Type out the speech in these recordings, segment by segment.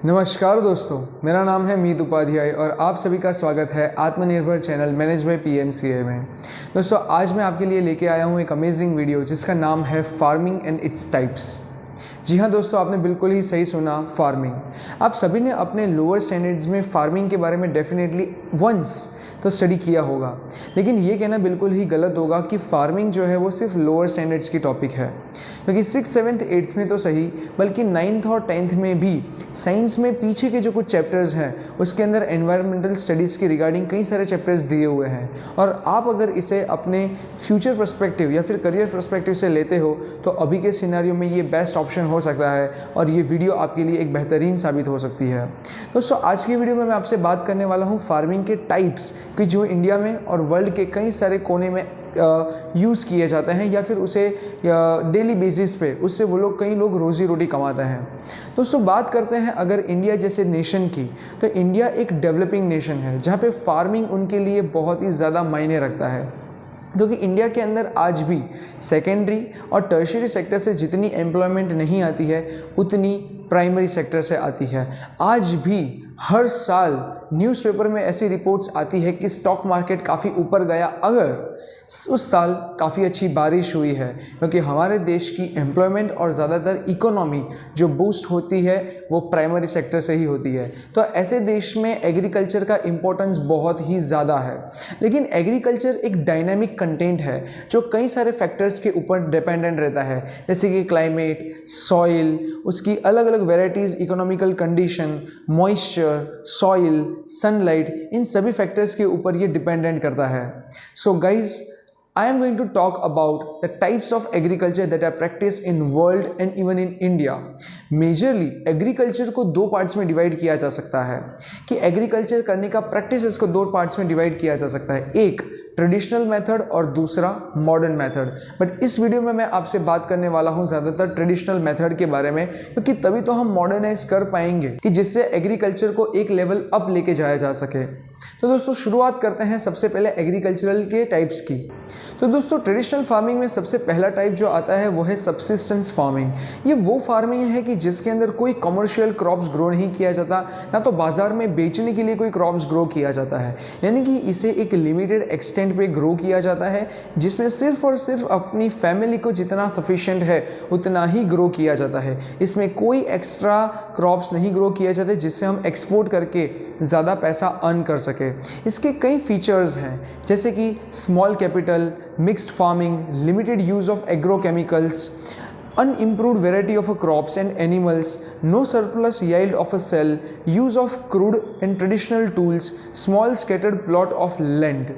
नमस्कार दोस्तों, मेरा नाम है मीत उपाध्याय और आप सभी का स्वागत है आत्मनिर्भर चैनल मैनेज बाय पीएमसीए में। दोस्तों, आज मैं आपके लिए लेके आया हूँ एक अमेजिंग वीडियो जिसका नाम है फार्मिंग एंड इट्स टाइप्स। जी हाँ दोस्तों, आपने बिल्कुल ही सही सुना, फार्मिंग। आप सभी ने अपने लोअर स्टैंडर्ड्स में फार्मिंग के बारे में डेफिनेटली वंस तो स्टडी किया होगा, लेकिन ये कहना बिल्कुल ही गलत होगा कि फार्मिंग जो है वो सिर्फ लोअर स्टैंडर्ड्स की टॉपिक है, क्योंकि 6th, 7th, 8th में तो सही बल्कि 9th और 10th में भी साइंस में पीछे के जो कुछ चैप्टर्स हैं उसके अंदर एनवायरमेंटल स्टडीज़ के रिगार्डिंग कई सारे चैप्टर्स दिए हुए हैं। और आप अगर इसे अपने फ्यूचर पर्सपेक्टिव या फिर करियर पर्सपेक्टिव से लेते हो तो अभी के सिनेरियो में ये बेस्ट ऑप्शन हो सकता है और ये वीडियो आपके लिए एक बेहतरीन साबित हो सकती है। दोस्तों, आज की वीडियो में मैं आपसे बात करने वाला हूँ फार्मिंग के टाइप्स कि जो इंडिया में और वर्ल्ड के कई सारे कोने में यूज़ किए जाते हैं या फिर उसे डेली बेसिस पे उससे कई लोग रोज़ी रोटी कमाते हैं। दोस्तों, बात करते हैं अगर इंडिया जैसे नेशन की, तो इंडिया एक डेवलपिंग नेशन है जहाँ पे फार्मिंग उनके लिए बहुत ही ज़्यादा मायने रखता है, क्योंकि इंडिया के अंदर आज भी सेकेंडरी और टर्शियरी सेक्टर से जितनी एम्प्लॉयमेंट नहीं आती है उतनी प्राइमरी सेक्टर से आती है। आज भी हर साल न्यूज़पेपर में ऐसी रिपोर्ट्स आती है कि स्टॉक मार्केट काफ़ी ऊपर गया अगर उस साल काफ़ी अच्छी बारिश हुई है, क्योंकि हमारे देश की एम्प्लॉयमेंट और ज़्यादातर इकोनॉमी जो बूस्ट होती है वो प्राइमरी सेक्टर से ही होती है। तो ऐसे देश में एग्रीकल्चर का इम्पोर्टेंस बहुत ही ज़्यादा है। लेकिन एग्रीकल्चर एक डायनामिक कंटेंट है जो कई सारे फैक्टर्स के ऊपर डिपेंडेंट रहता है, जैसे कि क्लाइमेट, सॉइल, उसकी अलग अलग varieties, economical condition, moisture, soil, sunlight, इन सभी फैक्टर्स के ऊपर ये डिपेंडेंट करता है। So guys, I am going to talk about the types of agriculture that are practiced in world and even in India. Majorly agriculture को दो parts में डिवाइड किया जा सकता है कि एग्रीकल्चर करने का प्रैक्टिसेस को दो पार्ट्स में डिवाइड किया जा सकता है, एक ट्रेडिशनल मेथड और दूसरा मॉडर्न मेथड। बट इस वीडियो में मैं आपसे बात करने वाला हूँ ज़्यादातर ट्रेडिशनल मेथड के बारे में, क्योंकि तभी तो हम मॉडर्नाइज कर पाएंगे कि जिससे एग्रीकल्चर को एक लेवल अप लेके जाया जा सके। तो दोस्तों, शुरुआत करते हैं सबसे पहले एग्रीकल्चरल के टाइप्स की। तो दोस्तों, ट्रेडिशनल फार्मिंग में सबसे पहला टाइप जो आता है वो है सबसिस्टेंस फार्मिंग। ये वो फार्मिंग है कि जिसके अंदर कोई कमर्शियल क्रॉप्स ग्रो नहीं किया जाता, ना तो बाजार में बेचने के लिए कोई क्रॉप्स ग्रो किया जाता है, यानी कि इसे एक लिमिटेड एक्सटेंट पे ग्रो किया जाता है जिसमें सिर्फ और सिर्फ अपनी फैमिली को जितना सफिशिएंट है उतना ही ग्रो किया जाता है। इसमें कोई एक्स्ट्रा क्रॉप्स नहीं ग्रो किए जाते जिससे हम एक्सपोर्ट करके ज़्यादा पैसा अर्न कर सके। इसके कई फीचर्स हैं, जैसे कि small capital, mixed farming, limited use of agrochemicals, unimproved variety of crops and animals, no surplus yield of a cell, use of crude and traditional tools, small scattered plot of land।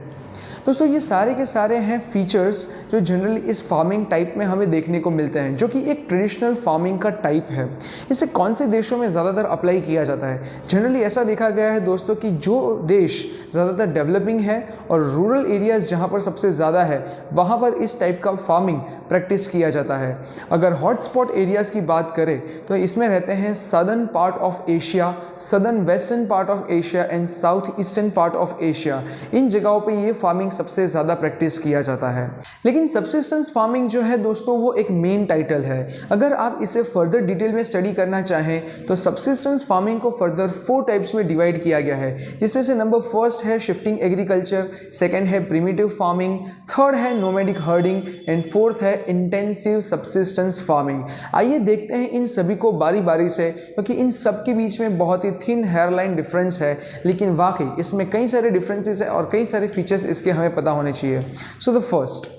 दोस्तों, ये सारे के सारे हैं features जो generally इस farming type में हमें देखने को मिलते हैं, जो कि एक ट्रेडिशनल फार्मिंग का टाइप है। इसे कौन से देशों में ज़्यादातर अप्लाई किया जाता है? जनरली ऐसा देखा गया है दोस्तों कि जो देश ज़्यादातर डेवलपिंग है और रूरल एरियाज़ जहाँ पर सबसे ज़्यादा है वहाँ पर इस टाइप का फार्मिंग प्रैक्टिस किया जाता है। अगर हॉटस्पॉट एरियाज़ की बात करें तो इसमें रहते हैं southern part of Asia, southern western part of Asia and south eastern part of Asia. इन जगहों पे ये फार्मिंग सबसे ज़्यादा प्रैक्टिस किया जाता है। लेकिन सबसिस्टेंस फार्मिंग जो है दोस्तों वो एक मेन टाइटल है। अगर आप इसे फर्दर डिटेल में स्टडी करना चाहें तो सबसिस्टेंस फार्मिंग को फर्दर 4 टाइप्स में डिवाइड किया गया है, जिसमें से नंबर फर्स्ट है शिफ्टिंग एग्रीकल्चर, सेकेंड है प्रिमिटिव फार्मिंग, थर्ड है नोमैडिक हर्डिंग एंड फोर्थ है इंटेंसिव सबसिस्टेंस फार्मिंग। आइए देखते हैं इन सभी को बारी बारी से, क्योंकि इन सब के बीच में बहुत ही थिन हेयरलाइन डिफरेंस है, लेकिन वाकई इसमें कई सारे डिफरेंसेस है और कई सारे फीचर्स इसके हमें पता होने चाहिए। So the first,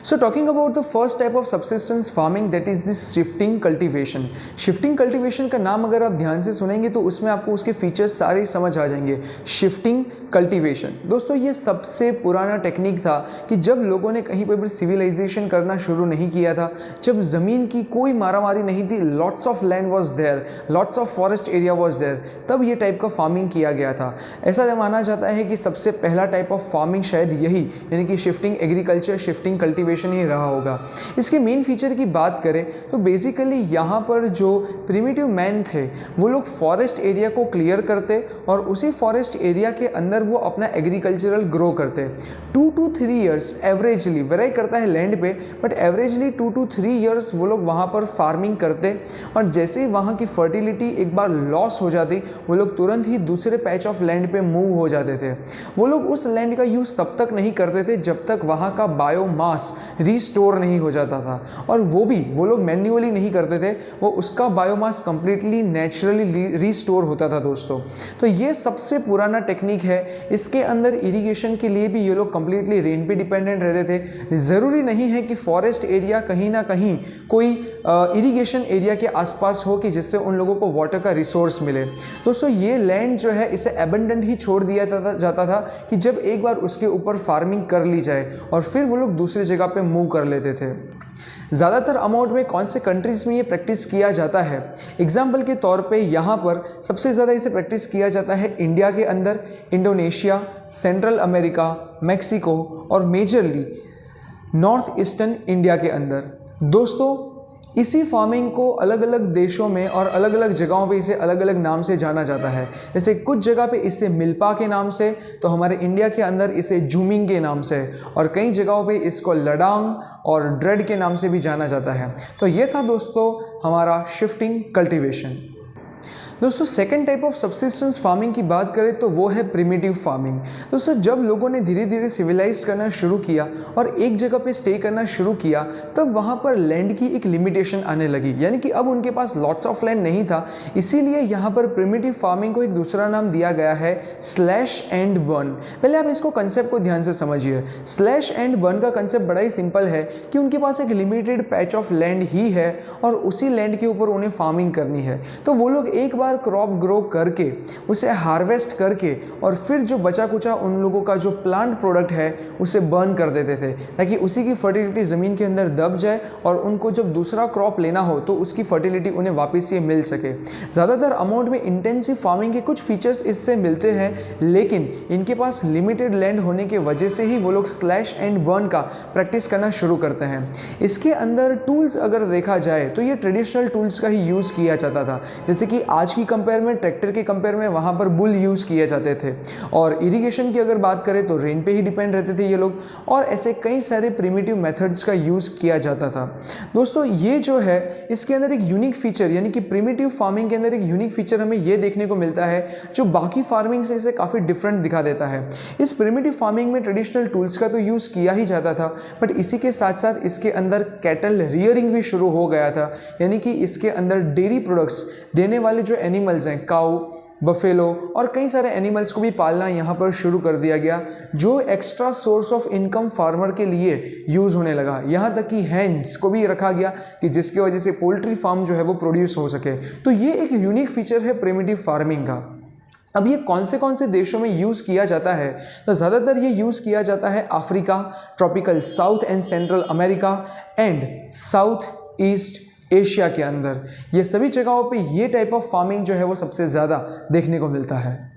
So talking about the first type of subsistence farming, that is this shifting cultivation। Shifting cultivation का नाम अगर आप ध्यान से सुनेंगे तो उसमें आपको उसके फीचर्स सारे समझ आ जाएंगे। Shifting cultivation दोस्तों, ये सबसे पुराना टेक्निक था कि जब लोगों ने कहीं पर भी सिविलाइजेशन करना शुरू नहीं किया था, जब ज़मीन की कोई मारामारी नहीं थी, lots of land was there, lots of forest area was there, तब ये टाइप का फार्मिंग किया गया था। ऐसा माना जाता है कि सबसे पहला टाइप ऑफ फार्मिंग शायद यही, यानी कि शिफ्टिंग एग्रीकल्चर, शिफ्टिंग कल्टीवेशन ही रहा होगा। इसके मेन फीचर की बात करें तो बेसिकली यहाँ पर जो प्रिमिटिव मैन थे वो लोग फॉरेस्ट एरिया को क्लियर करते और उसी फॉरेस्ट एरिया के अंदर वो अपना एग्रीकल्चरल ग्रो करते। 2 to 3 ईयर्स एवरेजली वेरी करता है लैंड पे, बट एवरेजली 2 to 3 ईयर्स वो लोग वहाँ पर फार्मिंग करते और जैसे ही वहाँ की फर्टिलिटी एक बार लॉस हो जाती वो लोग तुरंत ही दूसरे पैच ऑफ लैंड पे मूव हो जाते थे। वो लोग उस लैंड का यूज़ तब तक नहीं करते थे जब तक वहाँ का बायोमास रिस्टोर नहीं हो जाता था, और वो लोग मैन्युअली नहीं करते थे, वो उसका बायोमास कंप्लीटली नेचुरली रिस्टोर होता था दोस्तों। तो ये सबसे पुराना टेक्निक है। इसके अंदर इरिगेशन के लिए भी ये लोग कंप्लीटली रेन पे डिपेंडेंट रहते थे। ज़रूरी नहीं है कि फॉरेस्ट एरिया कहीं ना कहीं कोई इरिगेशन एरिया के आसपास हो कि जिससे उन लोगों को वाटर का रिसोर्स मिले। दोस्तों ये लैंड जो है इसे एबंडेंट ही छोड़ दिया जाता था कि जब एक बार उसके ऊपर फार्मिंग कर ली जाए और फिर वो लोग दूसरी जगह पे मूव कर लेते थे। ज़्यादातर अमाउंट में कौन से कंट्रीज़ में ये प्रैक्टिस किया जाता है? एग्जाम्पल के तौर पे यहाँ पर सबसे ज़्यादा इसे प्रैक्टिस किया जाता है इंडिया के अंदर, इंडोनेशिया, सेंट्रल अमेरिका, मैक्सिको और मेजरली नॉर्थ ईस्टर्न इंडिया के अंदर। दोस्तों इसी फार्मिंग को अलग अलग देशों में और अलग अलग जगहों पे इसे अलग अलग नाम से जाना जाता है। जैसे कुछ जगह पे इसे मिल्पा के नाम से, तो हमारे इंडिया के अंदर इसे जूमिंग के नाम से, और कई जगहों पे इसको लडांग और ड्रेड के नाम से भी जाना जाता है। तो ये था दोस्तों हमारा शिफ्टिंग कल्टीवेशन। दोस्तों second type of subsistence farming की बात करें तो वो है प्रिमिटिव फार्मिंग। दोस्तों जब लोगों ने धीरे धीरे सिविलाइज्ड करना शुरू किया और एक जगह पे स्टे करना शुरू किया तब वहाँ पर लैंड की एक लिमिटेशन आने लगी, यानी कि अब उनके पास लॉट्स ऑफ लैंड नहीं था। इसीलिए यहाँ पर प्रिमिटिव फार्मिंग को एक दूसरा नाम दिया गया है स्लैश एंड बर्न। पहले आप इसको कंसेप्ट को ध्यान से समझिए। स्लैश एंड बर्न का कंसेप्ट बड़ा ही सिंपल है कि उनके पास एक लिमिटेड पैच ऑफ लैंड ही है और उसी लैंड के ऊपर उन्हें फार्मिंग करनी है। तो वो लोग एक क्रॉप ग्रो करके उसे हार्वेस्ट करके और फिर जो बचा कुचा उन लोगों का जो प्लांट प्रोडक्ट है उसे बर्न कर देते थे ताकि उसी की फर्टिलिटी ज़मीन के अंदर दब जाए और उनको जब दूसरा क्रॉप लेना हो तो उसकी फर्टिलिटी उन्हें वापस से मिल सके। ज़्यादातर अमाउंट में इंटेंसिव फार्मिंग के कुछ फीचर्स इससे मिलते हैं, लेकिन इनके पास लिमिटेड लैंड होने की वजह से ही वो लोग स्लैश एंड बर्न का प्रैक्टिस करना शुरू करते हैं। इसके अंदर टूल्स अगर देखा जाए तो ये ट्रेडिशनल टूल्स का ही यूज़ किया जाता था, जैसे कि आज की कंपेयर में ट्रैक्टर के कंपेयर में वहाँ पर बुल यूज़ किए जाते थे। और इरिगेशन की अगर बात करें तो रेन पे ही डिपेंड रहते थे ये लोग, और ऐसे कई सारे प्रिमिटिव मेथड्स का यूज़ किया जाता था। दोस्तों ये जो है इसके अंदर एक यूनिक फीचर, यानी कि प्रिमिटिव फार्मिंग के अंदर एक यूनिक फीचर हमें ये देखने को मिलता है जो बाकी फार्मिंग से इसे काफ़ी डिफरेंट दिखा देता है। इस प्रिमिटिव फार्मिंग में ट्रेडिशनल टूल्स का तो यूज़ किया ही जाता था, बट इसी के साथ साथ इसके अंदर कैटल रियरिंग भी शुरू हो गया था, यानी कि इसके अंदर डेयरी प्रोडक्ट्स देने वाले जो एनिमल्स हैं, काऊ, बफेलो और कई सारे एनिमल्स को भी पालना यहाँ पर शुरू कर दिया गया, जो extra source of income farmer के लिए यूज़ होने लगा। यहाँ तक कि हैंस को भी रखा गया कि जिसकी वजह से पोल्ट्री फार्म जो है वो प्रोड्यूस हो सके। तो ये एक यूनिक फीचर है प्रिमिटिव फार्मिंग का। अब ये कौन से देशों में यूज़ किया जाता है? तो ज़्यादातर ये यूज़ किया जाता है Africa, tropical south and central America and south east Asia के अंदर। ये सभी जगहों पे ये टाइप ऑफ फार्मिंग जो है वो सबसे ज़्यादा देखने को मिलता है।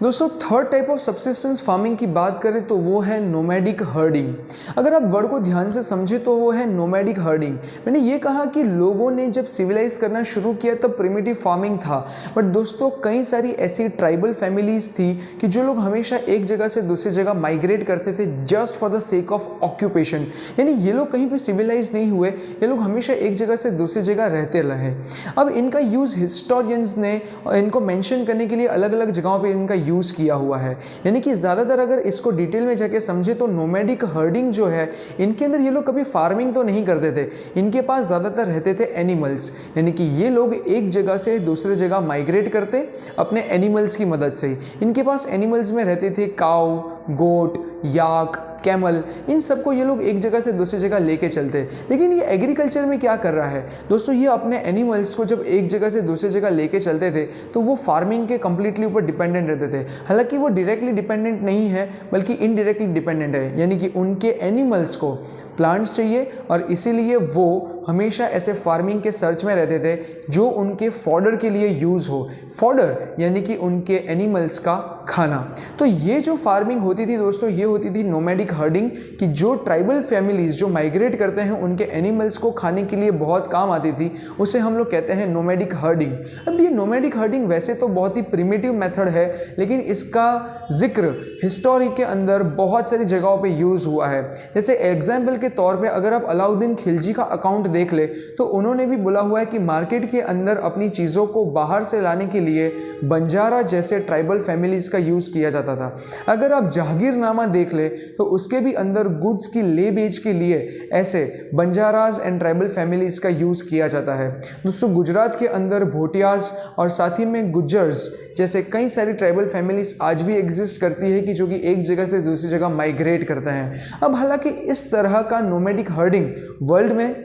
दोस्तों third type of subsistence farming की बात करें तो वो है नोमैडिक हर्डिंग। अगर आप वर्ड को ध्यान से समझे तो वो है नोमैडिक हर्डिंग। मैंने ये कहा कि लोगों ने जब सिविलाइज करना शुरू किया तब प्रिमिटिव फार्मिंग था, बट दोस्तों कई सारी ऐसी ट्राइबल फैमिलीज थी कि जो लोग हमेशा एक जगह से दूसरी जगह माइग्रेट करते थे just for the sake of occupation, यानी ये लोग कहीं पर सिविलाइज नहीं हुए, ये लोग हमेशा एक जगह से दूसरी जगह रहते रहे। अब इनका यूज़ हिस्टोरियंस ने इनको मैंशन करने के लिए अलग अलग जगहों पर इनका यूज़ किया हुआ है, यानी कि ज़्यादातर अगर इसको डिटेल में जाके समझे तो नोमैडिक हर्डिंग जो है इनके अंदर ये लोग कभी फार्मिंग तो नहीं करते थे, इनके पास ज़्यादातर रहते थे एनिमल्स, यानी कि ये लोग एक जगह से दूसरे जगह माइग्रेट करते अपने एनिमल्स की मदद से ही। इनके पास एनिमल्स में रहते थे काऊ, गोट, याक, कैमल, इन सबको ये लोग एक जगह से दूसरी जगह लेके चलते। लेकिन ये एग्रीकल्चर में क्या कर रहा है दोस्तों, ये अपने एनिमल्स को जब एक जगह से दूसरी जगह लेके चलते थे तो वो फार्मिंग के कंप्लीटली ऊपर डिपेंडेंट रहते थे। हालांकि वो डायरेक्टली डिपेंडेंट नहीं है बल्कि इनडायरेक्टली डिपेंडेंट है, यानी कि उनके एनिमल्स को प्लांट्स चाहिए और इसीलिए वो हमेशा ऐसे फार्मिंग के सर्च में रहते थे जो उनके फॉडर के लिए यूज़ हो। फॉडर यानी कि उनके एनिमल्स का खाना। तो ये जो फार्मिंग होती थी दोस्तों, ये होती थी नोमैडिक हर्डिंग, कि जो ट्राइबल फैमिलीज जो माइग्रेट करते हैं उनके एनिमल्स को खाने के लिए बहुत काम आती थी, उसे हम लोग कहते हैं नोमैडिक हर्डिंग। अब ये नोमैडिक हर्डिंग वैसे तो बहुत ही प्रिमिटिव मेथड है, लेकिन इसका जिक्र हिस्टोरी के अंदर बहुत सारी जगहों पे यूज़ हुआ है। जैसे एग्जाम्पल के तौर पे अगर आप अलाउद्दीन खिलजी का अकाउंट देख ले तो उन्होंने भी बोला हुआ है कि मार्केट के अंदर अपनी चीज़ों को बाहर से लाने के लिए बंजारा जैसे ट्राइबल फैमिलीज का यूज़ किया जाता था। अगर आप जहांगीरनामा देख ले तो उसके भी अंदर गुड्स की ले बेच के लिए ऐसे बंजाराज एंड ट्राइबल फैमिलीज का यूज़ किया जाता है। दोस्तों गुजरात के अंदर भोटियाज और साथ ही में गुज्जर्स जैसे कई सारी ट्राइबल फैमिलीज आज भी एग्जिस्ट करती है कि जो कि एक जगह से दूसरी जगह माइग्रेट करते हैं। अब हालांकि इस तरह का नोमैडिक हर्डिंग वर्ल्ड में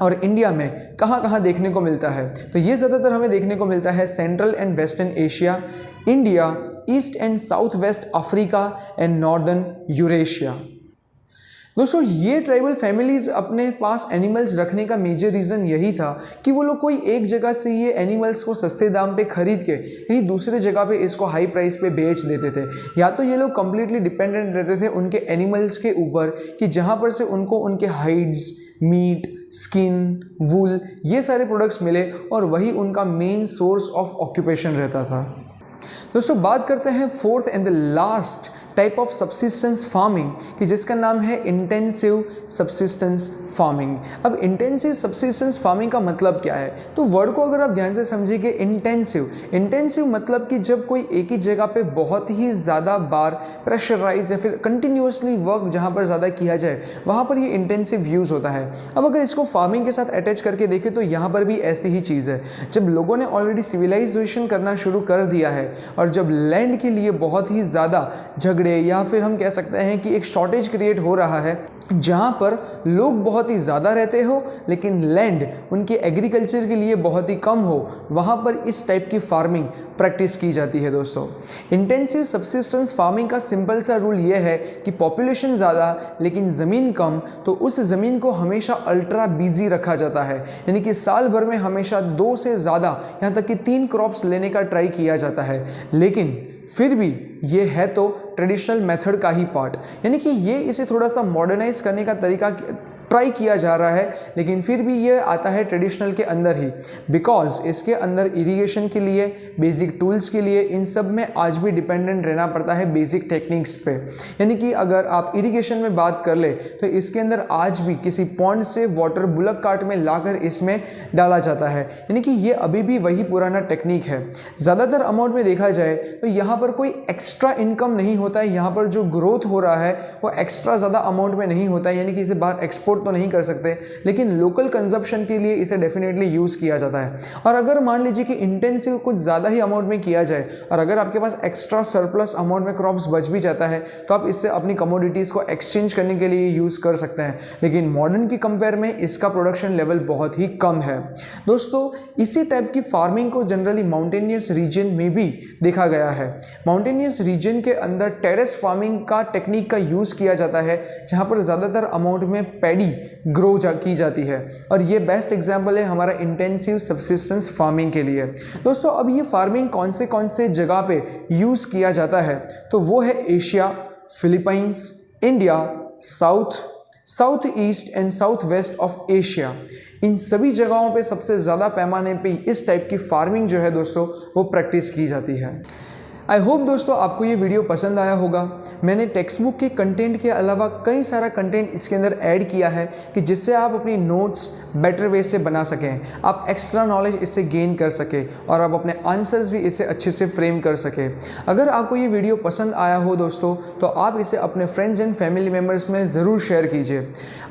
और इंडिया में कहाँ कहाँ देखने को मिलता है, तो ये ज़्यादातर हमें देखने को मिलता है central and western Asia, India, east and south waste Africa and northern Eurasia. दोस्तों ये ट्राइबल फैमिलीज अपने पास एनिमल्स रखने का मेजर रीज़न यही था कि वो लोग कोई एक जगह से ये एनिमल्स को सस्ते दाम पे खरीद के कहीं दूसरे जगह पे इसको हाई प्राइस पे बेच देते थे, या तो ये लोग कम्प्लीटली डिपेंडेंट रहते थे उनके एनिमल्स के ऊपर कि जहाँ पर से उनको उनके हाइड्स, मीट, स्किन, वूल ये सारे प्रोडक्ट्स मिले और वही उनका मेन सोर्स ऑफ ऑक्यूपेशन रहता था। दोस्तों बात करते हैं fourth and the last type of subsistence farming कि जिसका नाम है इंटेंसिव सब्सिस्टेंस फार्मिंग। अब इंटेंसिव सब्सिस्टेंस फार्मिंग का मतलब क्या है, तो वर्ड को अगर आप ध्यान से समझिए, इंटेंसिव मतलब कि जब कोई एक ही जगह पे बहुत ही ज़्यादा बार प्रेशराइज या फिर कंटिन्यूसली वर्क जहाँ पर ज़्यादा किया जाए वहाँ पर ये इंटेंसिव यूज़ होता है। अब अगर इसको फार्मिंग के साथ अटैच करके देखें तो यहाँ पर भी ऐसी ही चीज़ है। जब लोगों ने ऑलरेडी सिविलाइजेशन करना शुरू कर दिया है और जब लैंड के लिए बहुत ही ज़्यादा झगड़े या फिर हम कह सकते हैं कि एक शॉर्टेज क्रिएट हो रहा है, जहाँ पर लोग बहुत ही ज़्यादा रहते हो लेकिन लैंड उनके एग्रीकल्चर के लिए बहुत ही कम हो, वहाँ पर इस टाइप की फार्मिंग प्रैक्टिस की जाती है। दोस्तों इंटेंसिव सब्सिस्टेंस फार्मिंग का सिंपल सा रूल ये है कि पॉपुलेशन ज़्यादा लेकिन ज़मीन कम, तो उस ज़मीन को हमेशा अल्ट्रा बिजी रखा जाता है, यानी कि साल भर में हमेशा 2 से ज़्यादा यहाँ तक कि 3 क्रॉप्स लेने का ट्राई किया जाता है। लेकिन फिर भी ये है तो ट्रेडिशनल मेथड का ही पार्ट, यानी कि ये इसे थोड़ा सा मॉडर्नाइज करने का तरीका ट्राई किया जा रहा है, लेकिन फिर भी ये आता है ट्रेडिशनल के अंदर ही, बिकॉज इसके अंदर इरिगेशन के लिए, बेसिक टूल्स के लिए, इन सब में आज भी डिपेंडेंट रहना पड़ता है बेसिक टेक्निक्स पे। यानी कि अगर आप इरिगेशन में बात कर ले तो इसके अंदर आज भी किसी पॉन्ड से वाटर बुलक कार्ट में लाकर इसमें डाला जाता है, यानी कि ये अभी भी वही पुराना टेक्निक है। ज़्यादातर अमाउंट में देखा जाए तो यहाँ पर कोई एक्स्ट्रा इनकम नहीं होता है, यहाँ पर जो ग्रोथ हो रहा है वो एक्स्ट्रा ज़्यादा अमाउंट में नहीं होता है, यानी कि इसे बाहर एक्सपोर्ट तो नहीं कर सकते, लेकिन लोकल कंजप्शन के लिए इसे डेफिनेटली यूज़ किया जाता है। और अगर मान लीजिए कि इंटेंसिव कुछ ज़्यादा ही अमाउंट में किया जाए और अगर आपके पास एक्स्ट्रा सरप्लस अमाउंट में क्रॉप्स बच भी जाता है तो आप इससे अपनी कमोडिटीज़ को एक्सचेंज करने के लिए यूज़ कर सकते हैं, लेकिन मॉडर्न की कंपेयर में इसका प्रोडक्शन लेवल बहुत ही कम है। दोस्तों इसी टाइप की फार्मिंग को जनरली माउंटेनियस रीजन में भी देखा गया है। माउंटेनियस रीजन के अंदर टेरेस फार्मिंग का टेक्निक का यूज़ किया जाता है, जहाँ पर ज़्यादातर अमाउंट में पैडी ग्रो की जाती है, और ये बेस्ट एग्जाम्पल है हमारा इंटेंसिव सब्सिस्टेंस फार्मिंग के लिए। दोस्तों अब ये फार्मिंग कौन से जगह पे यूज़ किया जाता है, तो वो है Asia, Philippines, India, south east and south west of Asia. इन सभी जगहों पे सबसे ज़्यादा पैमाने पे इस टाइप की फार्मिंग जो है दोस्तों वो प्रैक्टिस की जाती है। आई होप दोस्तों आपको ये वीडियो पसंद आया होगा। मैंने टेक्स्ट बुक के कंटेंट के अलावा कई सारा कंटेंट इसके अंदर ऐड किया है कि जिससे आप अपनी नोट्स बेटर वे से बना सकें, आप एक्स्ट्रा नॉलेज इससे गेन कर सकें और आप अपने आंसर्स भी इसे अच्छे से फ्रेम कर सकें। अगर आपको ये वीडियो पसंद आया हो दोस्तों तो आप इसे अपने फ्रेंड्स एंड फैमिली मेम्बर्स में ज़रूर शेयर कीजिए।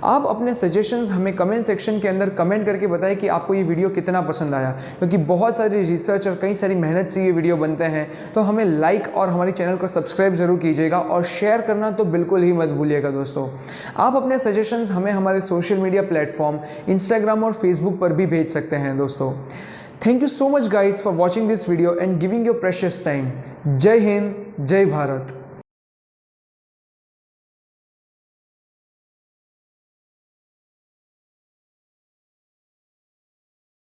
आप अपने सजेशंस हमें कमेंट सेक्शन के अंदर कमेंट करके बताएं कि आपको ये वीडियो कितना पसंद आया, क्योंकि बहुत सारी रिसर्च और कई सारी मेहनत से ये वीडियो बनते हैं। तो हमें लाइक और हमारे चैनल को सब्सक्राइब जरूर कीजिएगा और शेयर करना तो बिल्कुल ही मत भूलिएगा। दोस्तों आप अपने सजेशंस हमें हमारे सोशल मीडिया प्लेटफॉर्म इंस्टाग्राम और फेसबुक पर भी भेज सकते हैं। दोस्तों thank you so much guys for watching this video and giving your precious time. जय हिंद, जय भारत।